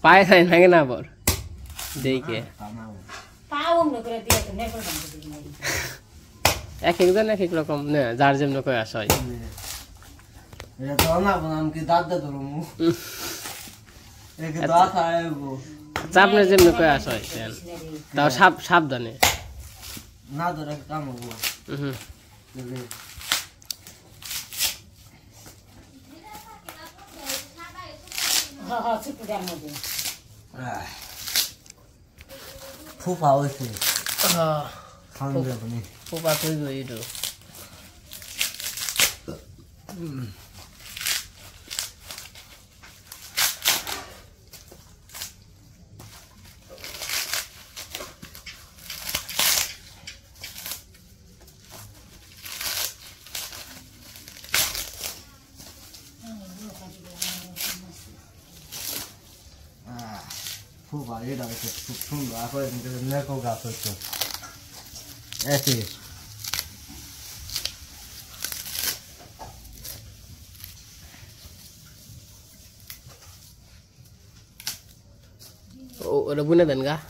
পায়ে খাই থাকে না আবার দেখে এক একজন এক এক রকম না যার যেমন করে আসা হয় আপনার যেমন করে আসা হয় তাও সাবধানে না ধরে কাম হবো ফুফা হয়েছে ফুফা তুইব এইটো ফুফা এটা হচ্ছে খুব সুন্দর আসলে নেকো গাছ হচ্ছে একই udah bunuh dan kah?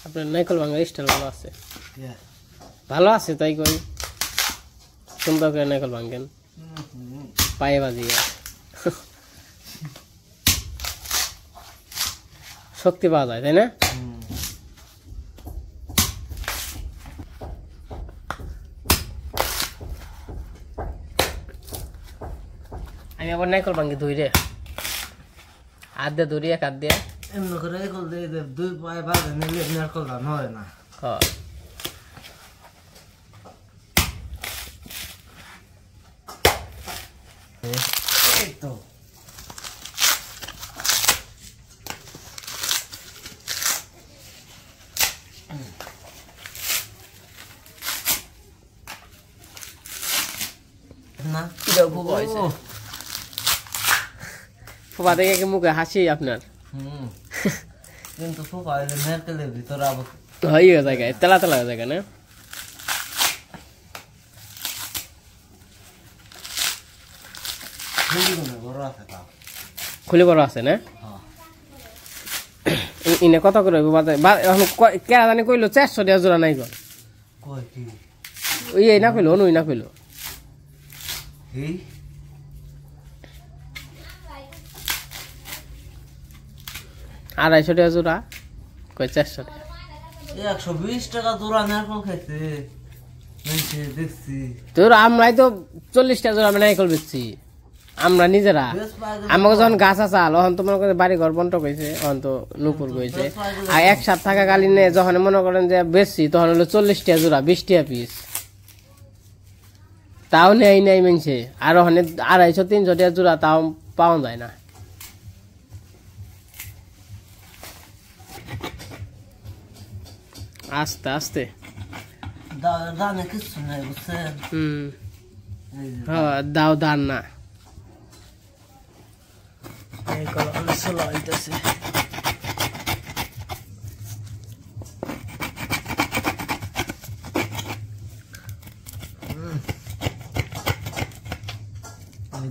আপনার নাইকল ভাঙা স্টাইল ভালো আছে ভালো আছে তাই কই সুন্দর করে নাইকল ভাঙেন পায়ে বাজিয়ে শক্তি পাওয়া যায় তাই না আমি আবার নাইকল ভাঙি ধুই রে হাত দিয়ে ধরি এক হাত দিয়ে এমন করে নাইকল দিয়ে দুই পায়ে বাঁধে নিলে নাইকল ধান হয় না এই তো না এটা ফুফা হয়েছে ফুফা দেখে কি মুখে হাসি আপনার কিন্তু ফুফা নারকেলের ভিতরে আবার হয়ে জায়গায় তেলা তেলা জায়গা না খুলে বড় আছে না ইনে কত করে কেরা জানি কইলো 400 টাকা জোড়া নাই গো ওই না কইলো অনুই না কইলো এই 250 টাকা জোড়া কই 400 টাকা 120 টাকা জোড়া নারকেল খাইছে দেখছি তোর আমরাই তো 40 টাকা জোড়া নারকেল বেচছি আমরা নিজেরা আমাকে যখন গাছ আসাল তখন তো মনে করেন বাড়ি ঘর বন্টক হয়েছে তখন তো নুপুর হয়েছে আর একসাথে থাকাকালীনে যখন মনে করেন যে বেচছি তখন হলো 40 টাকা জোড়া 20 টাকা পিস তাও নেই নেই মেনছে আর ওখানে 250-300 টাকা জোড়া তাও পাওয়া যায় না আস্তে আস্তে দানে কিছু নাই বুঝছেন হ্যাঁ দাও দান না এই কলা চলা হইতেছে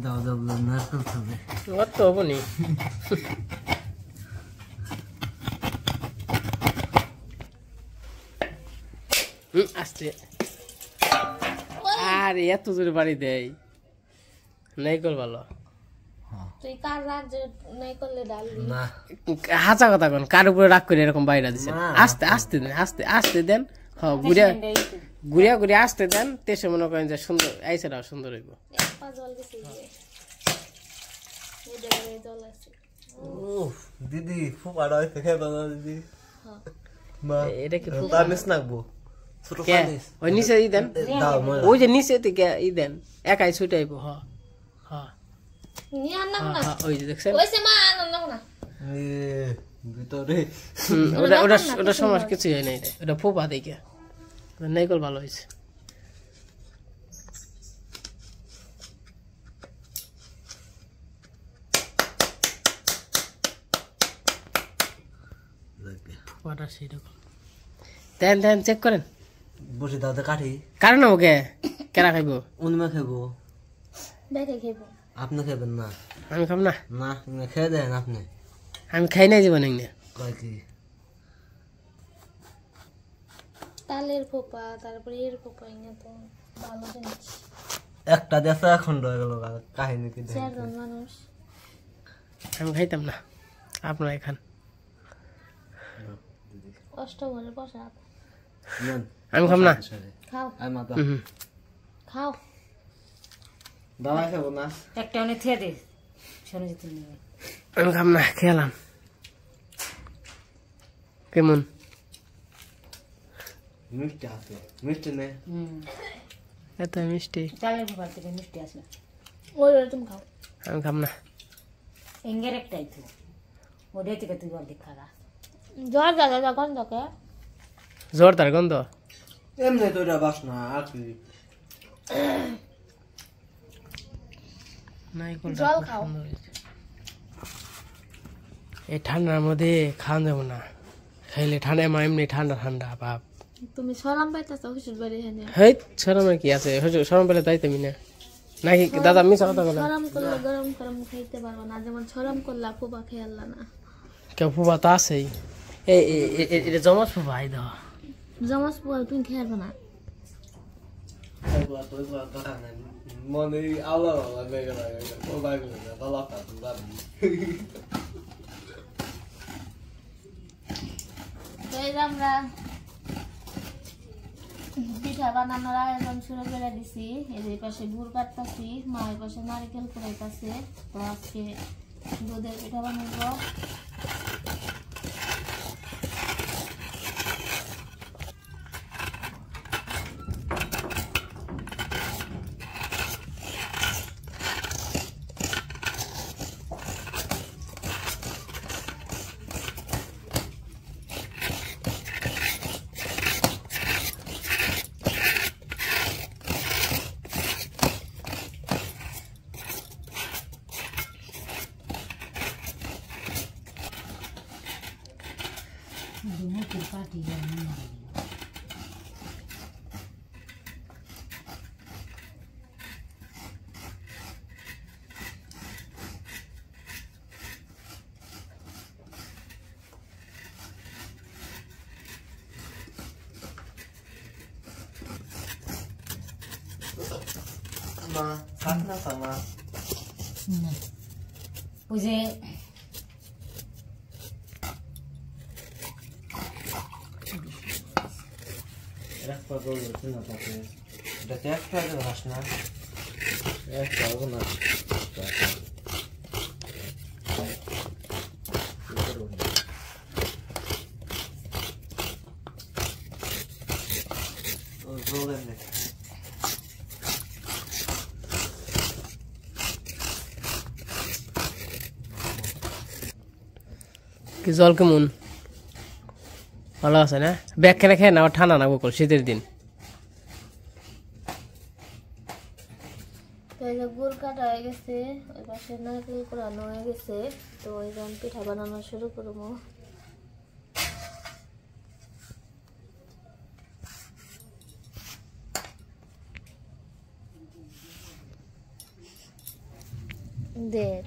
দাও দাও নারকেল খাবে অত হবো নি আসছে আরে এত জোরে বাড়ি দেয় নাইকল ভালো তুই কার রাগ যে নাইকলে ডালবি না হাঁচা কথা কোন কার উপরে রাগ করে এরকম বাইরে দিচ্ছেন আস্তে আস্তে দেন আস্তে আস্তে দেন হ্যাঁ ঘুরিয়া ঘুরিয়া ঘুরিয়া আসতে দেন তেসে মনে করেন যে সুন্দর আইসেটাও সুন্দর হইব দিদি ফুপা রয় খেয়ে দাদা দিদি মা এটা কি তামিস নাকবো ছোট পানিস ওই নিচে ই দেন ওই যে নিচে থেকে ই দেন একাই ছুটে আইব হ্যাঁ হ্যাঁ ওই যে দেখছেন ভিতরে ওটা ওটা ওটা সমস্যা কিছু হয় নাই ওটা ফুপা দেখে নাইকল ভালো হয়েছে দেখবে ফুপাটা সেরকম দেন দেন চেক করেন বসে দাও কাঠি কারণ ওকে কেরা খাইব উনমে খাইবো দেখে খেব আপনি খাবেন না আমি খাম না না খেয়ে দেন আপনি আমি খাই নাই জীবন এনে কয় কি তালের ফোপা তারপরে এর ফোপা এনে তো ভালো জিনিস একটা দেশে খন্ড হয়ে গেল কাহিনী কি দেখেন। 4 জন মানুষ আমি খাইতাম না আপনারা খান অষ্টমরে প্রসাদ নেন। আমি খাম না খাও আয় মাতা খাও দাওয়া খাবো না একটা অনেক থেকে দে শোনো যেতে নিয়ে আমি খাম না খেলাম কেমন মিষ্টি আছে মিষ্টি নেই এত মিষ্টি চালের ব্যাপার থেকে মিষ্টি আসে ওই তুমি খাও আমি খাম না এঙ্গের একটাই তো ওদের থেকে তুই অর্ধেক খাগা জ্বর দাদা যখন তোকে জ্বর তার গন্ধ এমনি তো এটা বাসনা আর কি নাইকলটা জল খুব খাও। সুন্দর হয়েছে। এই ঠান্ডার মধ্যে খাওয়া যাবো না খাইলে ঠান্ডা এমনি ঠান্ডা ঠান্ডা ভাব তুমি সরাম পাইতেছ হুজুর বাড়ি এখানে হেই সরমের কি আছে সরম পেলে তাই তুমি না নাকি দাদা মিশা কথা বলে সরাম করলে গরম গরম খাইতে পারবো না যেমন সরাম করলে ফুপা খেয়াল্লা না কেউ ফুবা তো আছেই এটা জমাস ফুবা আই দাও জমাস ফুয়া তুমি খেয়ালবো না মনে আল্লাহ আল্লাহ মেঘা লাগে ও বাইক লাগে তালা কাটু দাবি তো এই যে আমরা পিঠা বানানোর আয়োজন শুরু করে দিছি এই যে পাশে গুড় কাটতেছি মা এই পাশে নারকেল কুড়াইতেছে তো আজকে দুধের পিঠা বানাবো মুখের পাটি মা থাক না মা ওই যে একটা করবো না তাকে এটা একটা ঘাস না একটা হবে না কি জল কেমন ভালো আছে না ব্যাগ খেলে খেয়ে না আবার ঠান্ডা না বকল শীতের দিন তো এই যে গুড় কাটা হয়ে গেছে ওই পাশে নারকেল কুড়ানো হয়ে গেছে তো ওই যখন পিঠা বানানো শুরু করবো দেখ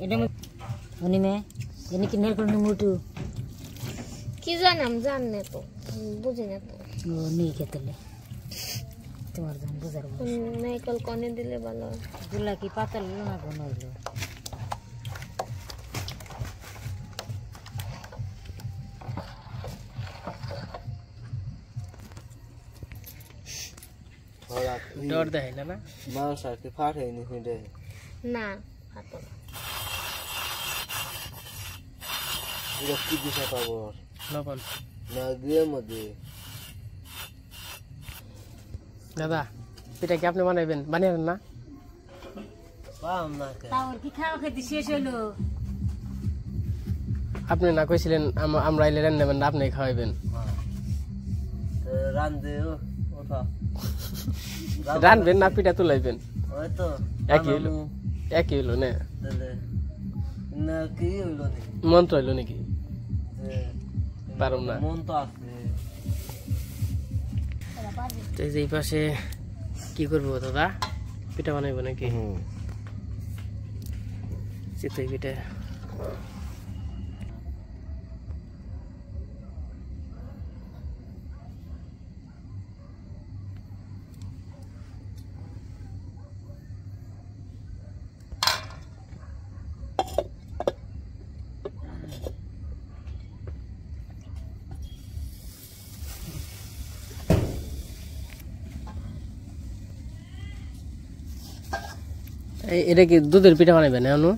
এটা উনি মে এনে কি নেল করে মুটু কি জানাম জাননে তো বুঝি না তো ও নেই খেতেলে তোমার জান বুঝার নারকেল কনে দিলে ভালো হয়। গুলা কি পাতা লো না কোন হইলো ডর দেয় না মানুষ আর কি ফাট হয়নি হিঁটে না হাতো না এটা কি দিশা পাবো লবণ না দিয়ে মধ্যে দাদা পিঠা কি আপনি বানাইবেন বানিয়েবেন না পাম না তাও কি খাওয়া খেতে শেষ হইলো আপনি না কইছিলেন আমরা এলে রান্না নেবেন আপনি খাওয়াইবেন রান্ধে ওঠা রানবেন না পিঠা তুলাইবেন ওই তো একই হইলো না তাহলে না কি হইলো মন্ত্র হইলো নাকি পারুম না। মন তো আছে। ওরা পারবে। তো এই যে এই পাশে কি করবো দাদা, পিঠা বানাইবো নাকি? চিতই পিঠা। এটা কি দুধের পিঠা বানাইবে না অনু?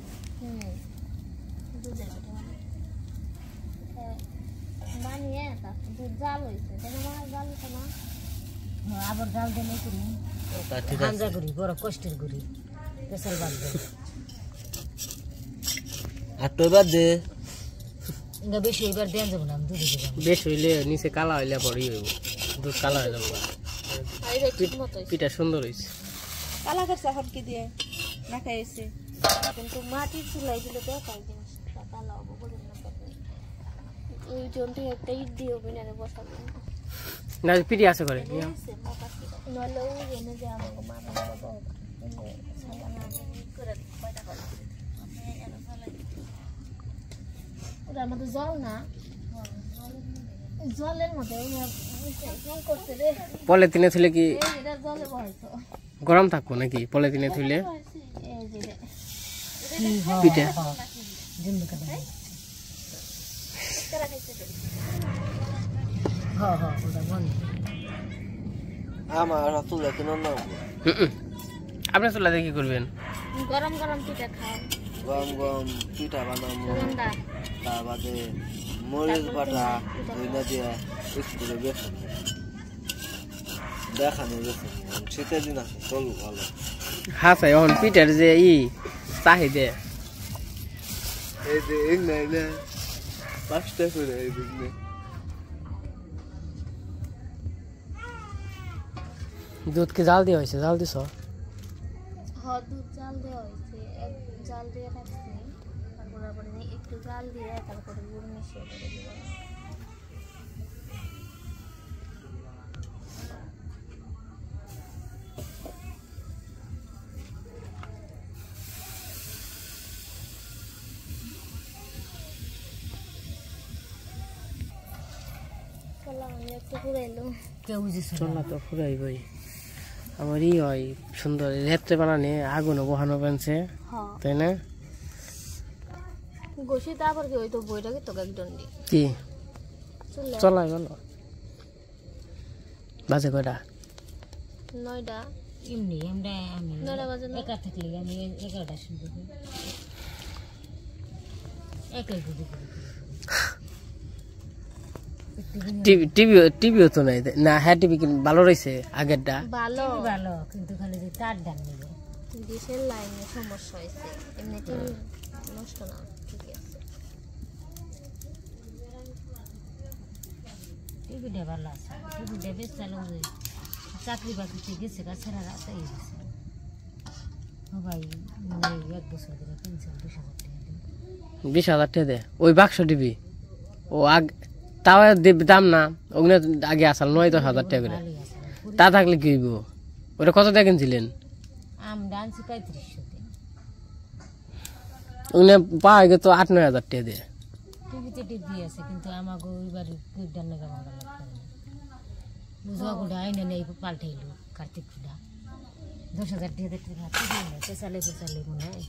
দুধের পিঠা বানিয়ে তারপর দুধ জাল হয়েছে, তাই না? জাল হয়েছে না? আবার জাল দিয়ে করি ঠিক আছে, হাঞ্জা করি, বড় কষ্টের করি, পেশাল বাদ দেয়। আর তো এবার দে ইঙ্গা বেশি এবার দেন যাবো না, আমি দুধে দেবো। বেশ হইলে নিচে কালা হইলে পরেই হইব, দুধ কালা হয়ে যাবো। আর এটা ঠিক মতো হয়েছে। পিঠা সুন্দর হয়েছে। কালা করছে এখন কি দিয়ে না খাইছে কিন্তু মাটির চুলাই দিলে দেখাই জিনিসটা ভালো হবো বলে না পারবে। ওই জন্যই একটা ইট দিয়ে ওভেনে বসাবো। না পিঠি আছে করে নইলে ওই এনে যে আমাকে মা বাবা ওটার মধ্যে জল না, জলের মধ্যে করছে রে। পলিথিনে থুলে কি এটা জলে বসাইছো গরম থাকবো নাকি? পলিথিনে থুলে এই যে পিঠা ওটা বন্ধ। আমার তুলে কিনো না আপনি চুলা দিয়ে কি করবেন? গরম গরম পিঠা খাও, গরম গরম পিঠা বানাবো, ঠান্ডা তার বাদে মরিচ বাটা ওইটা দিয়ে একটু বেসন দেখানো গেছে। শীতের দিন আছে চলু ভালো। হ্যাঁ স্যার, এখন পিঠার যে চাহিদা এই যে এই নাই না 5 টাকা করে এই দিন দুধ কি জাল দিয়ে হয়েছে? জাল দিছ? দুধ জাল দেওয়া হয়েছে, এক জাল দিয়ে রাখছি, তারপরে একটু জাল দিয়ে তারপরে গুড় মিশিয়ে করে দিব। আমি একটু ঘুরাইলো কেউ যে চলা তো ফুরাইবই। আমার হয় সুন্দর রেত্রে বানানে আগুনও বহানো পেনছে, তাই না? গোসি তারপর কি ওই তো বইটাকে তো একজন কি চলে চলাই বলো বাজে কয়টা? 9টা এমনি আমরা আমি 9টা বাজে না? একা থাকলে আমি 11টা শুনতে একাই বুঝি টিভিও তো নাই না? হ্যাঁ টিভি ভালো রয়েছে আগেরটা। ভালো ভালো, কিন্তু খালি যে তার ডান নেবে দেশের লাইনে সমস্যা হয়েছে, এমনি টিভি নষ্ট না, ঠিক আছে। টিভিটা ভালো আছে, টিভিটা বেশ চালু হয়ে চাকরি বাকরিতে গেছে কাছাড়া রাস্তায় গেছে সবাই, মানে 1 বছর ধরে 300-200 টাকা 20,000 টাকা দেয় ওই বাক্স টিভি। ও তাও দাম না, ওগুলো আগে আসাল 9-10,000 টাকা করে। ভালোই আছে। তা থাকলে কি হইব? ওটা কত টাকা কিনছিলেন? আমরা আনছি 3500 টাকা। ওগুলো পাওয়া গেছে তো 8-9,000 টাকা দিয়ে। টিভিতে টিভি আছে, কিন্তু আমাকে ওই বাড়ি ডান্না গামা বুঝা গুড়া আইনে নেই পাল্টাইলো কার্তিক গুড়া 10,000 টাকা দেখতে পেঁচালে মনে হয়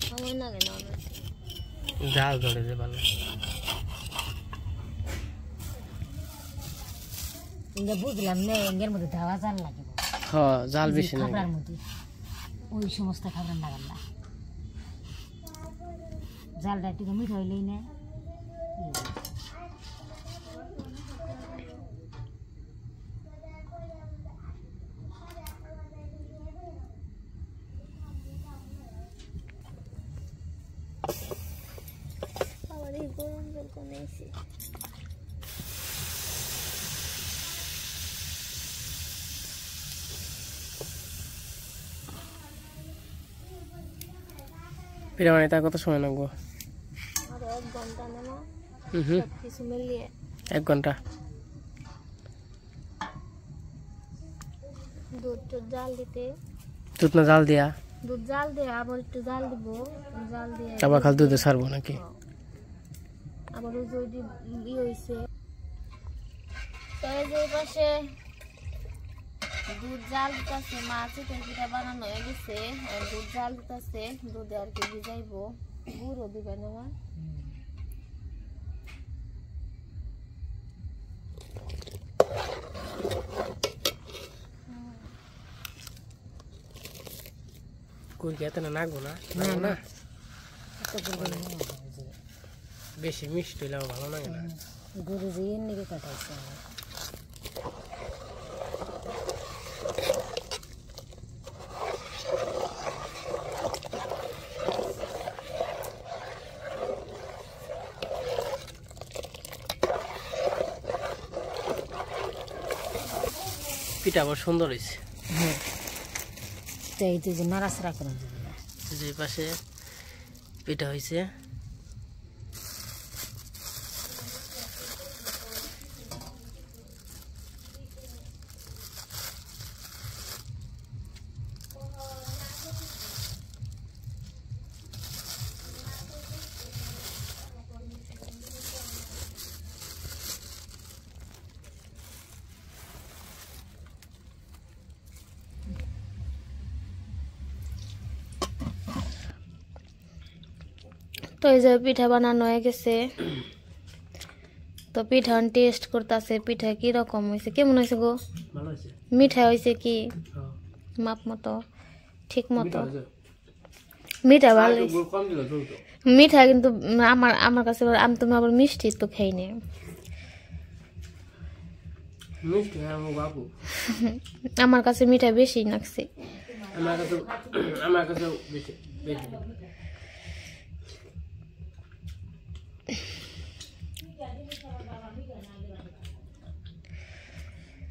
সময় লাগে না অনেক। জাল ধরে যে ভালো। ইঙ্গা বুঝলাম না, এঙ্গের মধ্যে ধাওয়া জাল লাগে হ্যাঁ জাল বেশি না। খাবার মধ্যে ওই সমস্ত খাবার লাগাল না, জালটা একটু মিঠা হইলেই না। আবার এই গরম জল কমে এসে পিঠা বানাইতে কত সময় লাগবো? আর 1 ঘন্টা নেমা কিছু মিলিয়ে 1 ঘন্টা। দুধ জাল দিতে, দুধ না জাল দিয়া দুধ জাল দিয়ে আবার একটু জাল দিব, জাল দিয়ে আবার খালি দুধে ছাড়বো নাকি? আবার ওই যে হয়েছে। তো এই যে পাশে দুধ জাল দিতেছে, মা চিকেন পিঠা বানানো হয়ে গেছে, দুধ জাল দিতেছে, দুধে আর কি ভিজাইবো, গুঁড়ো দিবে না মা? গুড় খেতে না নাগবো না, নাগবো না, বেশি মিষ্টি হইলেও ভালো লাগে না। গরু যে এর নিকে কাটাইছে পিঠা আবার সুন্দর হয়েছে। তো এই যে নাড়াচাড়া করে দিবি না। যে পাশে পিঠা হয়েছে, তো এই যে পিঠা বানানো হয়ে গেছে, তো পিঠা টেস্ট করতেছে, পিঠা কি রকম হয়েছে, কেমন হয়েছে গো? ভালো হয়েছে। মিঠা হয়েছে কি হ্যাঁ, মাপ মতো, ঠিক মতো? পিঠা হয়েছে। মিঠা ভালো হয়েছে। গুড় কম দিলে চলতো। মিঠা কিন্তু আমার আমার কাছে আমি তুমি আবার মিষ্টি তো খাই নি। মিষ্টি হ্যাঁ আমার বাবু, আমার কাছে মিঠা বেশি লাগছে। আমার কাছে বেশি বেশি।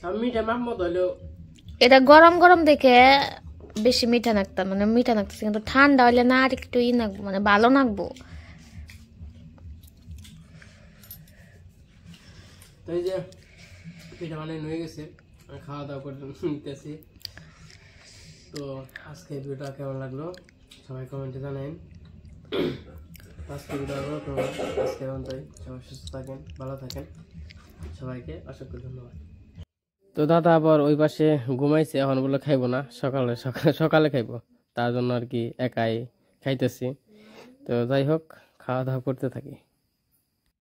আমি মিঠা মাপ মতো হইলেও এটা গরম গরম দেখে বেশি মিঠা নাকতাম, মানে মিঠা নাকতেছে, কিন্তু ঠান্ডা হইলে না আর একটু নাকবো, মানে ভালো নাকবো। তো এই যে পিঠা বানানো হয়ে গেছে, আমি খাওয়া দাওয়া করে নিতেছি। তো আজকে ভিডিওটা কেমন লাগলো সবাই কমেন্টে জানাইন। আজকে ভিডিও আজকে এমনটাই, সবাই সুস্থ থাকেন, ভালো থাকেন, সবাইকে অসংখ্য ধন্যবাদ। তো দাদা আবার ওই পাশে ঘুমাইছে, এখন বলে খাইবো না, সকালে সকালে খাইবো, তার জন্য আর কি একাই খাইতেছি। তো যাই হোক, খাওয়া দাওয়া করতে থাকি।